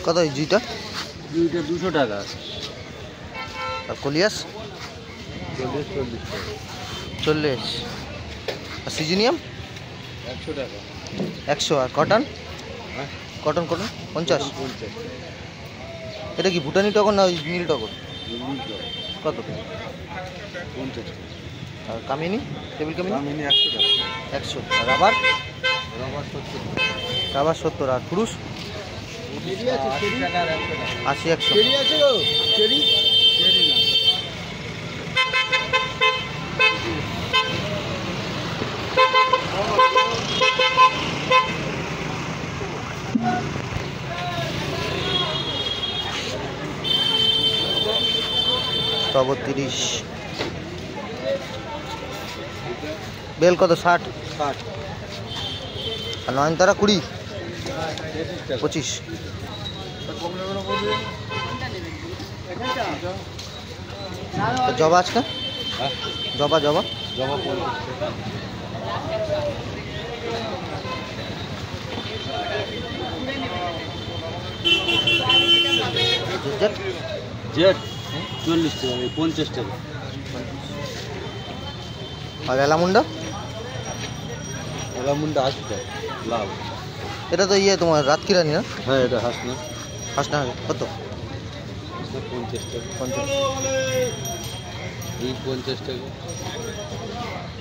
কত জিটা? দুইটা 200 টাকা। আর কলিয়াস 40 টাকা। 40। আর সিজিনিয়াম 100 টাকা। 100। আর কটন? হ্যাঁ কটন 50। 50। এটা কি ভুটানি টগর না ওই নীল টগর? কত? 50। আর কামিনী, টেবিল কামিনী? কামিনী 100 টাকা। 100। আর রাবার? রাবার 70 টাকা। রাবার 70। আর পুরুষ? চেরি আছে, 80 টাকা আর 100 টাকা। 80, 100। চেরি আছে গো? চেরি? চেরি না। টগর 30। বেল কত? 60। 60। আর নয়নতারা 20। 25 25। টাকা। জবা আজকে? হ্যাঁ জবা জমা 50 টাকা। জেট জেট 40 টাকা, 50 টাকা। আর এলামুন্ডা? রামুন্ডা 80 টাকা। লাভ। এটা তো ইয়ে তোমার রাতকিরানি না? হ্যাঁ এটা হাস না। হাসনা কত? 50 টাকা। 50। এই 50 টাকা।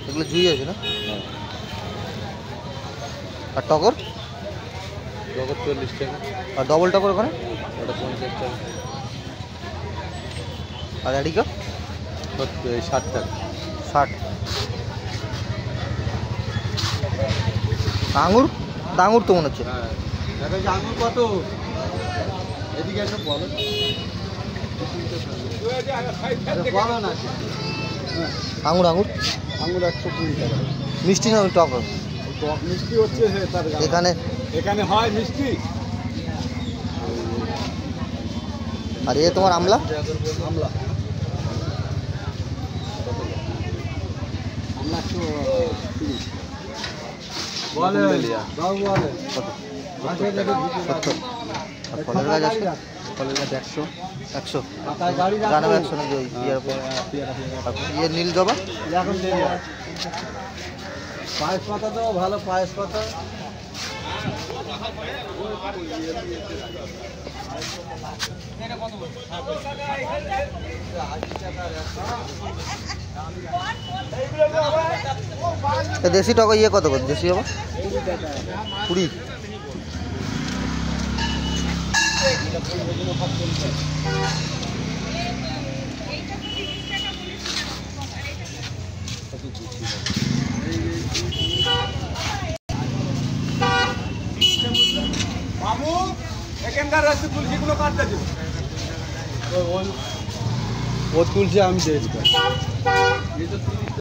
এগুলো জুই আছে না? হ্যাঁ আর টগর? জগৎ 40 টাকা। আর ডবল টগর ওখানে? ওটা 50 টাকা। আর অ্যাডিকা? 60 টাকা। 60। আঙুর? আঙুর তো মনে হচ্ছে। হ্যাঁ দেখা যায় আঙুর কত? এদিকে এসে বলো বলো না। আঙুর আঙুর আঙুর 120 টাকা। মিষ্টি না টক? টক মিষ্টি হচ্ছে তার এখানে এখানে হয় মিষ্টি। আর এ তোমার আমলা? আমলা আমলা 130। বলে বাবু বলে কত? কত? 70। আর ফলের গাছ আছে? ফলের গাছ 100। 100। গাড়ি জানাবো 100 নাকি ওই ইয়ের উপর? আর ইয়ে নীল জবা? এখন পায়েস পাতা তো ভালো পায়েস পাতা। দেশি টক ইয়ে কত করে দেশি জবা? 20। বাবু এখানকার রাস্তা তুলসীগুলো কাটতে দিন। ও তুলসী আমি দিয়েছি।